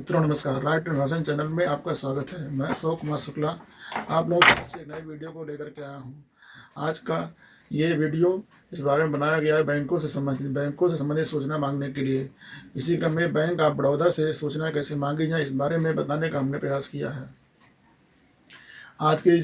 मित्रों नमस्कार, right information channel में आपका स्वागत है। मैं अशोक कुमार शुक्ला आप लोगों से एक नई वीडियो को लेकर के आया हूँ। आज का ये वीडियो इस बारे में बनाया गया है बैंकों से संबंधित सूचना मांगने के लिए। इसी क्रम में बैंक ऑफ बड़ौदा से सूचना कैसे मांगी जाए इस बारे में बताने का हमने प्रयास किया है। आज के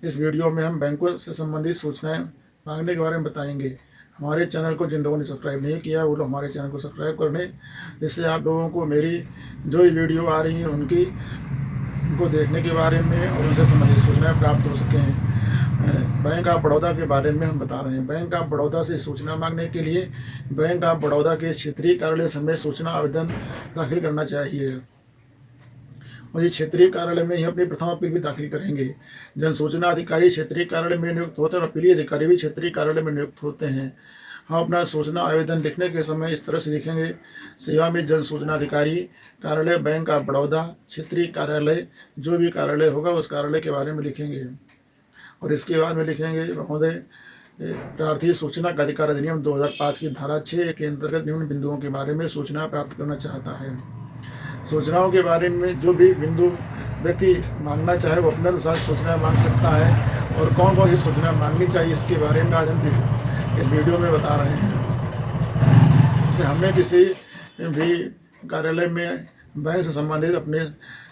इस वीडियो में हम बैंकों से संबंधित सूचनाएँ मांगने के बारे में बताएंगे। हमारे चैनल को जिन लोगों ने सब्सक्राइब नहीं किया वो लोग हमारे चैनल को सब्सक्राइब कर लें, जिससे आप लोगों को मेरी जो वीडियो आ रही है उनको देखने के बारे में और उनसे संबंधित सूचनाएं प्राप्त हो सकें। बैंक ऑफ बड़ौदा के बारे में हम बता रहे हैं। बैंक ऑफ बड़ौदा से सूचना मांगने के लिए बैंक ऑफ बड़ौदा के क्षेत्रीय कार्यालय समेत सूचना आवेदन दाखिल करना चाहिए और ये क्षेत्रीय कार्यालय में ही अपनी प्रथम अपील भी दाखिल करेंगे। जन सूचना अधिकारी क्षेत्रीय कार्यालय में नियुक्त होते हैं और अपीली अधिकारी भी क्षेत्रीय कार्यालय में नियुक्त होते हैं। हम अपना सूचना आवेदन लिखने के समय इस तरह से लिखेंगे: सेवा में जन सूचना अधिकारी कार्यालय बैंक ऑफ बड़ौदा क्षेत्रीय कार्यालय, जो भी कार्यालय होगा उस कार्यालय के बारे में लिखेंगे। और इसके बाद में लिखेंगे: महोदय, प्रार्थी सूचना का अधिकार अधिनियम 2005 की धारा 6 के अंतर्गत निम्न बिंदुओं के बारे में सूचना प्राप्त करना चाहता है। सूचनाओं के बारे में जो भी बिंदु व्यक्ति मांगना चाहे वो अपने अनुसार सूचना मांग सकता है और कौन कौन सी सूचना मांगनी चाहिए इसके बारे में आज हम इस वीडियो में बता रहे हैं। जैसे हमने किसी भी कार्यालय में बैंक से संबंधित अपने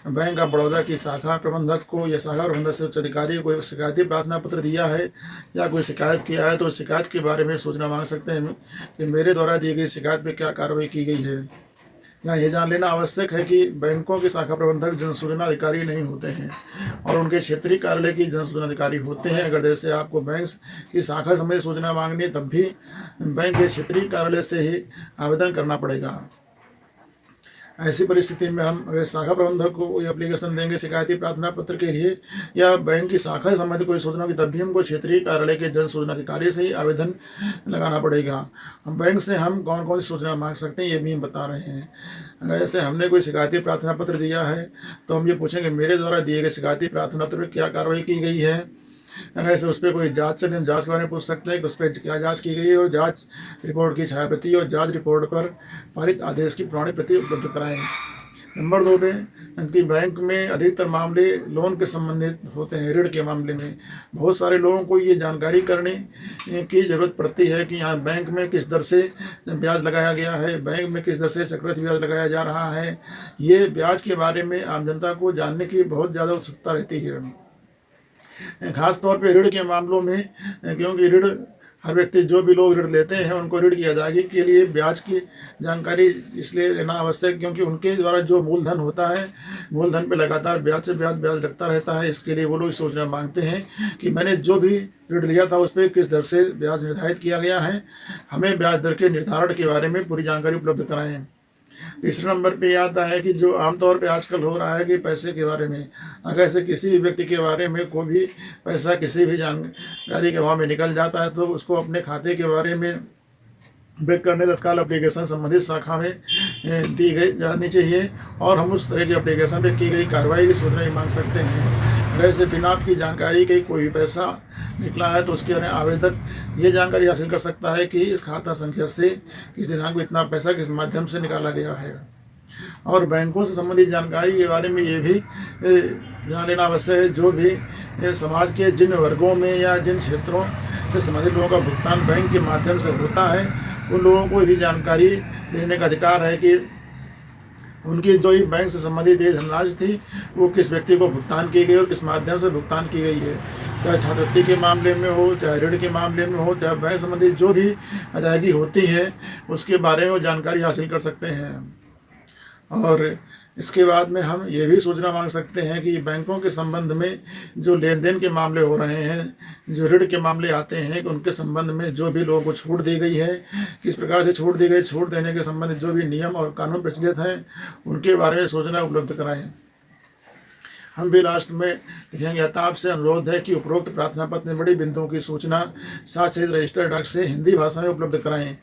बैंक ऑफ बड़ौदा की शाखा प्रबंधक को या शाखा प्रबंधक से उच्च अधिकारी को शिकायती प्रार्थना पत्र दिया है या कोई शिकायत किया है तो शिकायत के बारे में सूचना मांग सकते हैं कि मेरे द्वारा दी गई शिकायत पर क्या कार्रवाई की गई है। यहाँ ये जान लेना आवश्यक है कि बैंकों के शाखा प्रबंधक जन सूचना अधिकारी नहीं होते हैं और उनके क्षेत्रीय कार्यालय की जन सूचना अधिकारी होते हैं। अगर जैसे आपको बैंक की शाखा संबंधी सूचना मांगनी है तब भी बैंक के क्षेत्रीय कार्यालय से ही आवेदन करना पड़ेगा। ऐसी परिस्थिति में हम अगर शाखा प्रबंधक को कोई एप्लीकेशन देंगे शिकायती प्रार्थना पत्र के लिए या बैंक की शाखा से संबंधित कोई सूचना की, तब भी हमको क्षेत्रीय कार्यालय के जन सूचना अधिकारी से ही आवेदन लगाना पड़ेगा। हम बैंक से हम कौन कौन सी सूचना मांग सकते हैं ये भी हम बता रहे हैं। अगर जैसे हमने कोई शिकायती प्रार्थना पत्र दिया है तो हम ये पूछेंगे मेरे द्वारा दिए गए शिकायती प्रार्थना पत्र पर क्या कार्रवाई की गई है। अगर ऐसे उस पर कोई जांच चले, हम जांच के बारे में पूछ सकते हैं कि उस पर क्या जांच की गई है और जांच रिपोर्ट की छायाप्रति और जांच रिपोर्ट पर पारित आदेश की प्रमाणित प्रति उपलब्ध कराएं। नंबर 2 पे कि बैंक में अधिकतर मामले लोन के संबंधित होते हैं। ऋण के मामले में बहुत सारे लोगों को ये जानकारी करने की ज़रूरत पड़ती है कि यहाँ बैंक में किस दर से ब्याज लगाया गया है, बैंक में किस दर से चक्रवृद्धि ब्याज लगाया जा रहा है। ये ब्याज के बारे में आम जनता को जानने की बहुत ज़्यादा उत्सुकता रहती है, खास तौर पे ऋण के मामलों में, क्योंकि ऋण हर व्यक्ति जो भी लोग ऋण लेते हैं उनको ऋण की अदायगी के लिए ब्याज की जानकारी इसलिए लेना आवश्यक है क्योंकि उनके द्वारा जो मूलधन होता है मूलधन पे लगातार ब्याज से ब्याज लगता रहता है। इसके लिए वो लोग सूचना मांगते हैं कि मैंने जो भी ऋण लिया था उस पर किस दर से ब्याज निर्धारित किया गया है। हमें ब्याज दर के निर्धारण के बारे में पूरी जानकारी उपलब्ध कराएं। तीसरे नंबर पे यह आता है कि जो आमतौर पे आजकल हो रहा है कि पैसे के बारे में, अगर ऐसे किसी भी व्यक्ति के बारे में कोई भी पैसा किसी भी जानकारी के अभाव में निकल जाता है तो उसको अपने खाते के बारे में ब्रेक करने तत्काल एप्लीकेशन संबंधित शाखा में दी गई जानी चाहिए और हम उस तरह की एप्लीकेशन पे की गई कार्रवाई की सूचना मांग सकते हैं। अगर से बिना आपकी जानकारी के कोई पैसा निकला है तो उसके आवेदक ये जानकारी हासिल कर सकता है कि इस खाता संख्या से किस दिनांक को इतना पैसा किस माध्यम से निकाला गया है। और बैंकों से संबंधित जानकारी के बारे में ये भी जान लेना आवश्यक है जो भी समाज के जिन वर्गों में या जिन क्षेत्रों से संबंधित लोगों का भुगतान बैंक के माध्यम से होता है उन लोगों को भी जानकारी लेने का अधिकार है कि उनकी जो बैंक से संबंधित ये धनराशि थी वो किस व्यक्ति को भुगतान की गई और किस माध्यम से भुगतान की गई है। चाहे छात्रवृत्ति के मामले में हो, चाहे ऋण के मामले में हो, चाहे बैंक संबंधित जो भी अदायगी होती है उसके बारे में वो जानकारी हासिल कर सकते हैं। और इसके बाद में हम ये भी सूचना मांग सकते हैं कि बैंकों के संबंध में जो लेन देन के मामले हो रहे हैं, जो ऋण के मामले आते हैं कि उनके संबंध में जो भी लोगों को छूट दी गई है, किस प्रकार से छूट दी गई, छूट देने के संबंधित जो भी नियम और कानून प्रचलित हैं उनके बारे में सूचना उपलब्ध कराएं। हम भी लास्ट में लिखेंगे: अतः आपसे अनुरोध है कि उपरोक्त प्रार्थना पत्र में बड़ी बिंदुओं की सूचना साथ सहित रजिस्टर्ड डाक से हिंदी भाषा में उपलब्ध कराएं।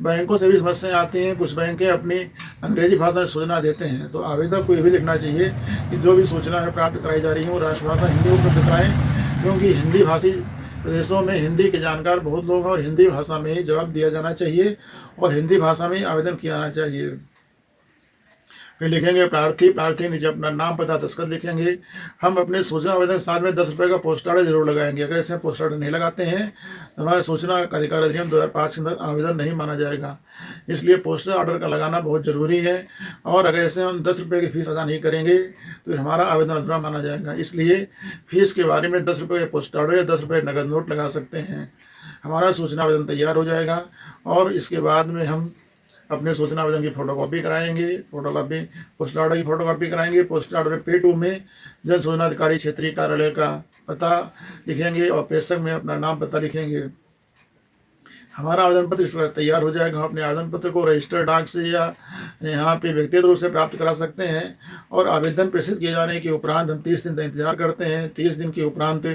बैंकों से भी समस्याएं आती हैं, कुछ बैंक अपनी अंग्रेजी भाषा में सूचना देते हैं तो आवेदक को ये भी लिखना चाहिए कि जो भी सूचना है प्राप्त कराई जा रही है वो राष्ट्रभाषा हिंदी उपलब्ध कराएँ, क्योंकि हिंदी भाषी प्रदेशों में हिंदी के जानकार बहुत लोग हैं और हिंदी भाषा में ही जवाब दिया जाना चाहिए और हिंदी भाषा में ही आवेदन किया जाना चाहिए। फिर लिखेंगे प्रार्थी, प्रार्थी नीचे अपना नाम पता दस्तखत लिखेंगे। हम अपने सूचना आवेदन के साथ में 10 रुपये का पोस्ट कार्ड जरूर लगाएंगे। अगर इसमें पोस्ट कार्ड नहीं लगाते हैं तो हमारे सूचना अधिकार अधिनियम 2005 के अंदर आवेदन नहीं माना जाएगा। इसलिए पोस्टर ऑर्डर का लगाना बहुत ज़रूरी है। और अगर ऐसे हम 10 रुपये की फीस अदा नहीं करेंगे तो हमारा आवेदन अधूरा माना जाएगा। इसलिए फीस के बारे में 10 रुपये के पोस्ट ऑर्डर या 10 रुपये नगद नोट लगा सकते हैं। हमारा सूचना आवेदन तैयार हो जाएगा और इसके बाद में हम अपने सूचना आवेदन की फ़ोटोकॉपी कराएंगे। फ़ोटोकॉपी पोस्ट ऑर्डर की फ़ोटोकॉपी कराएंगे। पोस्ट ऑर्डर पे 2 में जन सूचना अधिकारी क्षेत्रीय कार्यालय का पता लिखेंगे और प्रेषक में अपना नाम पता लिखेंगे। हमारा आवेदन पत्र इस प्रकार तैयार हो जाएगा। हम अपने आवेदन पत्र को रजिस्टर्ड डाक से या यहाँ पे व्यक्तिगत रूप से प्राप्त करा सकते हैं। और आवेदन प्रेषित किए जाने के उपरांत हम 30 दिन का इंतजार करते हैं। 30 दिन के उपरांत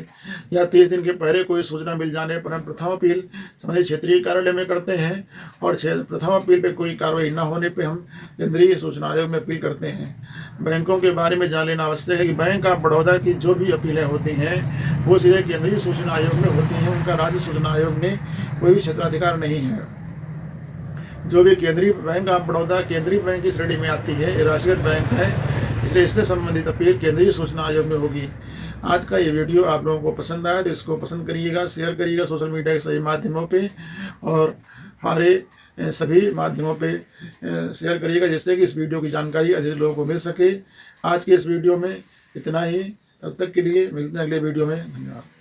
या 30 दिन के पहले कोई सूचना मिल जाने पर हम प्रथम अपील संबंधित क्षेत्रीय कार्यालय में करते हैं। और प्रथम अपील पर कोई कार्रवाई न होने पर हम केंद्रीय सूचना आयोग में अपील करते हैं। बैंकों के बारे में जान लेना आवश्यक है कि बैंक ऑफ बड़ौदा की जो भी अपीलें होती हैं वो सीधे केंद्रीय सूचना आयोग में होती हैं। उनका राज्य सूचना आयोग में कोई क्षेत्राधिकार नहीं है। जो भी केंद्रीय बैंक ऑफ बड़ौदा केंद्रीय बैंक की श्रेणी में आती है, ये राष्ट्रीयकृत बैंक है, इसलिए इससे संबंधित अपील केंद्रीय सूचना आयोग में होगी। आज का ये वीडियो आप लोगों को पसंद आया तो इसको पसंद करिएगा, शेयर करिएगा सोशल मीडिया के सभी माध्यमों पे और हमारे सभी माध्यमों पे शेयर करिएगा, जिससे कि इस वीडियो की जानकारी अधिक लोगों को मिल सके। आज के इस वीडियो में इतना ही। तब तक के लिए मिलते हैं अगले वीडियो में। धन्यवाद।